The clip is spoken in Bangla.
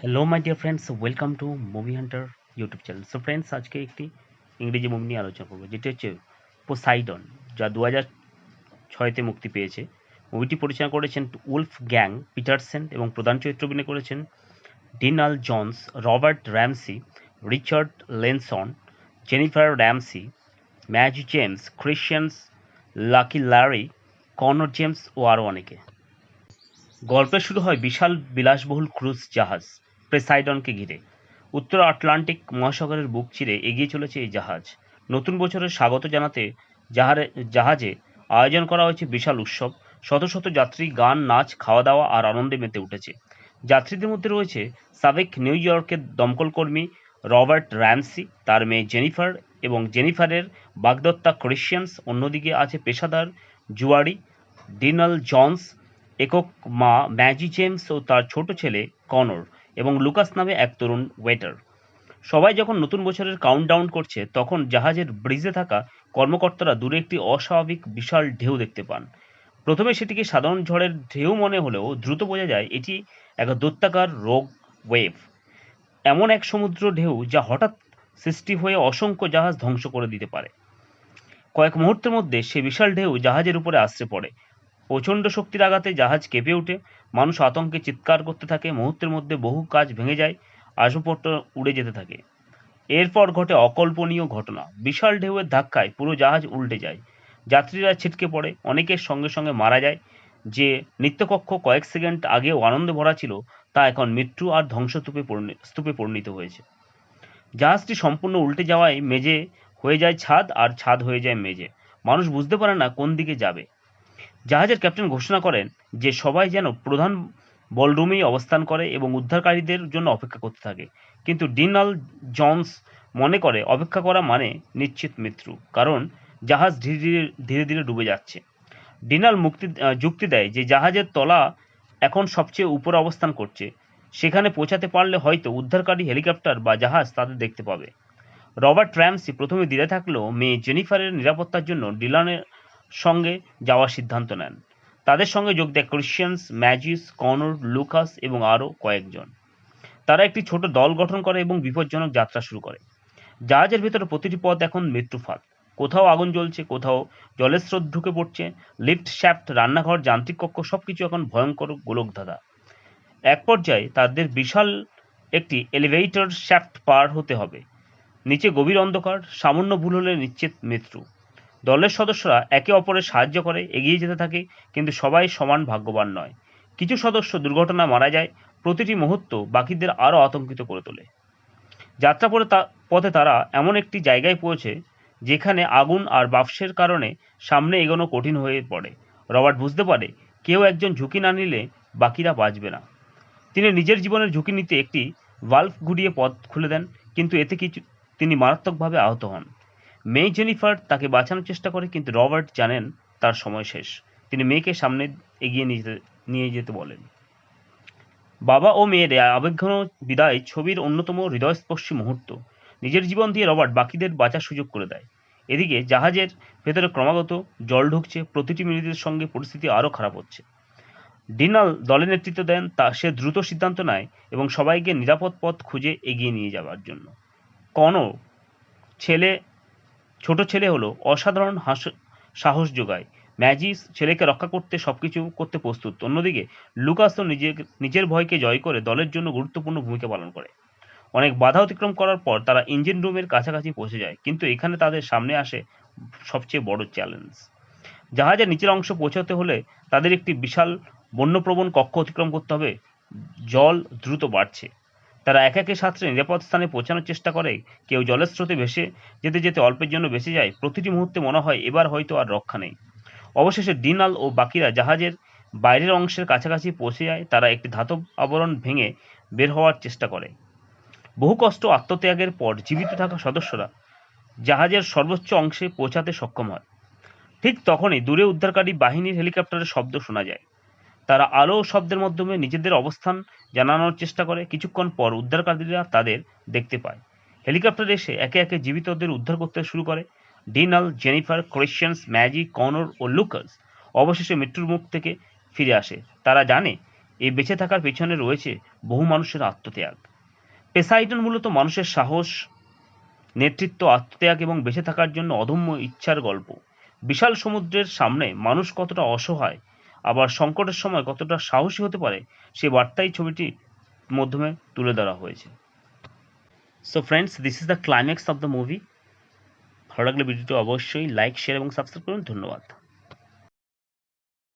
Hello my dear friends, welcome to movie Hunter YouTube channel. So friends, আজকে একটি ইংরেজি মুভি নিয়ে আলোচনা করবো, যেটি হচ্ছে পোসাইডন, যা 2006-তে মুক্তি পেয়েছে। মুভিটি পরিচালনা করেছেন উলফ গ্যাং পিটারসেন এবং প্রধান চরিত্রে অভিনয় করেছেন Dinal Jones, Robert Ramsey, Richard Lenson, Jennifer Ramsey, Maggie James, Christians, Lucky Larry, Conor James ও আরও অনেকে। গল্পের শুরু হয় বিশাল বিলাসবহুল ক্রুজ জাহাজ প্রেসাইডনকে ঘিরে। উত্তর আটলান্টিক মহাসাগরের বুক চিরে এগিয়ে চলেছে এই জাহাজ। নতুন বছরের স্বাগত জানাতে জাহাজে আয়োজন করা হয়েছে বিশাল উৎসব। শত শত যাত্রী গান, নাচ, খাওয়া দাওয়া আর আনন্দে মেতে উঠেছে। যাত্রীদের মধ্যে রয়েছে সাবেক নিউ ইয়র্কের দমকল কর্মী রবার্ট র্যামসি, তার মেয়ে জেনিফার এবং জেনিফারের বাগদত্তা ক্রিশ্চিয়ানস। অন্যদিকে আছে পেশাদার জুয়াড়ি ডিনাল জনস, একক মা ম্যাজি জেমস ও তার ছোট ছেলে কনর এবং লুকাস নামে এক তরুণ ওয়েটার। সবাই যখন নতুন বছরের কাউন্টডাউন করছে, তখন জাহাজের ব্রিজে থাকা কর্মকর্তারা দূরে একটি অস্বাভাবিক বিশাল ঢেউ দেখতে পান। প্রথমে সেটিকে সাধারণ ঝড়ের ঢেউ মনে হলেও দ্রুত বোঝা যায় এটি এক দৈত্যাকার রোগ ওয়েভ, এমন এক সমুদ্র ঢেউ যা হঠাৎ সৃষ্টি হয়ে অসংখ্য জাহাজ ধ্বংস করে দিতে পারে। কয়েক মুহূর্তের মধ্যে সে বিশাল ঢেউ জাহাজের উপরে আছড়ে পড়ে। প্রচণ্ড শক্তির আঘাতে জাহাজ কেঁপে ওঠে। মানুষ আতঙ্কে চিৎকার করতে থাকে। মুহূর্তের মধ্যে বহু কাজ ভেঙে যায়, আসবাবপত্র উড়ে যেতে থাকে। এরপর ঘটে অকল্পনীয় ঘটনা। বিশাল ঢেউয়ের ধাক্কায় পুরো জাহাজ উল্টে যায়। যাত্রীরা ছিটকে পড়ে, অনেকের সঙ্গে সঙ্গে মারা যায়। যে নিত্যকক্ষ কয়েক সেকেন্ড আগেও আনন্দে ভরা ছিল, তা এখন মৃত্যু আর স্তূপে পরিণত হয়েছে। জাহাজটি সম্পূর্ণ উল্টে যাওয়ায় মেঝে হয়ে যায় ছাদ, আর ছাদ হয়ে যায় মেঝে। মানুষ বুঝতে পারে না কোন দিকে যাবে। জাহাজের ক্যাপ্টেন ঘোষণা করেন যে সবাই যেন প্রধান বলরুমেই অবস্থান করে এবং উদ্ধারকারীদের জন্য অপেক্ষা করতে থাকে। কিন্তু ডিনাল জনস মনে করে অপেক্ষা করা মানে নিশ্চিত মৃত্যু, কারণ জাহাজ ধীরে ধীরে ধীরে ধীরে ডুবে যাচ্ছে। ডিনাল যুক্তি দেয় যে জাহাজের তলা এখন সবচেয়ে উপরে অবস্থান করছে, সেখানে পৌঁছাতে পারলে হয়তো উদ্ধারকারী হেলিকপ্টার বা জাহাজ তাদের দেখতে পাবে। রবার্ট র্যামসি প্রথমে দ্বিধা থাকলেও মেয়ে জেনিফারের নিরাপত্তার জন্য ডিলানের সঙ্গে যাওয়ার সিদ্ধান্ত নেন। তাদের সঙ্গে যোগ দেয় ক্রিশ্চিয়ানস, ম্যাজিস, কনর, লুকাস এবং আরও কয়েকজন। তারা একটি ছোট দল গঠন করে এবং বিপজ্জনক যাত্রা শুরু করে। জাহাজের ভেতরে প্রতিটি পথ এখন মৃত্যুফাঁদ। কোথাও আগুন জ্বলছে, কোথাও জলের স্রোত ঢুকে পড়ছে। লিফট, শ্যাফট, রান্নাঘর, যান্ত্রিক কক্ষ সবকিছু এখন ভয়ঙ্কর গোলকধাঁধা। এক পর্যায়ে তাদের বিশাল একটি এলিভেটর শ্যাফট পার হতে হবে। নিচে গভীর অন্ধকার, সামান্য ভুল হলে নিশ্চিত মৃত্যু। দলের সদস্যরা একে অপরের সাহায্য করে এগিয়ে যেতে থাকে, কিন্তু সবাই সমান ভাগ্যবান নয়। কিছু সদস্য দুর্ঘটনায় মারা যায়। প্রতিটি মুহূর্ত বাকিদের আরও আতঙ্কিত করে তোলে। যাত্রা পথে তারা এমন একটি জায়গায় পৌঁছে যেখানে আগুন আর বাষ্পের কারণে সামনে এগোনো কঠিন হয়ে পড়ে। রবার্ট বুঝতে পারে কেউ একজন ঝুঁকি না নিলে বাকিরা বাঁচবে না। তিনি নিজের জীবনের ঝুঁকি নিতে একটি ভালভ ঘুরিয়ে পথ খুলে দেন, কিন্তু তিনি মারাত্মকভাবে আহত হন। মেয়ে জেনিফার তাকে বাঁচানোর চেষ্টা করে, কিন্তু রবার্ট জানেন তার সময় শেষ। তিনি মেয়েকে সামনে এগিয়ে নিয়ে যেতে বলেন। বাবা ও মেয়ের আবেগঘন বিদায় ছবির অন্যতম হৃদয়স্পর্শী মুহূর্ত। নিজের জীবন দিয়ে রবার্ট বাকিদের বাঁচার সুযোগ করে দেয়। এদিকে জাহাজের ভেতরে ক্রমাগত জল ঢুকছে, প্রতিটি মিনিটের সঙ্গে পরিস্থিতি আরও খারাপ হচ্ছে। ডিনাল দলের নেতৃত্ব দেন, সে দ্রুত সিদ্ধান্ত নেয় এবং সবাইকে নিরাপদ পথ খুঁজে এগিয়ে নিয়ে যাওয়ার জন্য। কনো ছেলে ছোট ছেলে হলো অসাধারণ সাহস যোগায়। ম্যাজিস ছেলেকে রক্ষা করতে সবকিছু করতে প্রস্তুত। অন্যদিকে লুকাসও নিজের ভয়কে জয় করে দলের জন্য গুরুত্বপূর্ণ ভূমিকা পালন করে। অনেক বাধা অতিক্রম করার পর তারা ইঞ্জিন রুমের কাছাকাছি পৌঁছে যায়, কিন্তু এখানে তাদের সামনে আসে সবচেয়ে বড় চ্যালেঞ্জ। জাহাজের নিচের অংশ পৌঁছাতে হলে তাদের একটি বিশাল বন্যপ্রবণ কক্ষ অতিক্রম করতে হবে। জল দ্রুত বাড়ছে। তারা একে একে সাঁতরে নিরাপদ স্থানে পৌঁছানোর চেষ্টা করে। কেউ জলের স্রোতে ভেসে যেতে যেতে অল্পের জন্য বেঁচে যায়। প্রতিটি মুহূর্তে মনে হয় এবার হয়তো আর রক্ষা নেই। অবশেষে ডিনাল ও বাকিরা জাহাজের বাইরের অংশের কাছাকাছি পৌঁছে যায়। তারা একটি ধাতব আবরণ ভেঙে বের হওয়ার চেষ্টা করে। বহু কষ্ট আত্মত্যাগের পর জীবিত থাকা সদস্যরা জাহাজের সর্বোচ্চ অংশে পৌঁছাতে সক্ষম হয়। ঠিক তখনই দূরে উদ্ধারকারী বাহিনীর হেলিকপ্টারের শব্দ শোনা যায়। তারা আলো ও শব্দের মাধ্যমে নিজেদের অবস্থান জানানোর চেষ্টা করে। কিছুক্ষণ পর উদ্ধারকারীরা তাদের দেখতে পায়। হেলিকপ্টার এসে একে একে জীবিতদের উদ্ধার করতে শুরু করে। ডিনাল, জেনিফার, ক্রিশ্চিয়ানস, ম্যাজি, কনর ও লুকাস অবশেষে মৃত্যুর মুখ থেকে ফিরে আসে। তারা জানে এই বেঁচে থাকার পেছনে রয়েছে বহু মানুষের আত্মত্যাগ। পোসাইডন মূলত মানুষের সাহস, নেতৃত্ব, আত্মত্যাগ এবং বেঁচে থাকার জন্য অদম্য ইচ্ছার গল্প। বিশাল সমুদ্রের সামনে মানুষ কতটা অসহায়, আবার সংকটের সময় কতটা সাহসী হতে পারে, সে বার্তাই ছবিটির মাধ্যমে তুলে ধরা হয়েছে। So friends, this is the climax of the movie. ভালো লাগলে ভিডিওটি অবশ্যই লাইক, শেয়ার এবং সাবস্ক্রাইব করুন। ধন্যবাদ।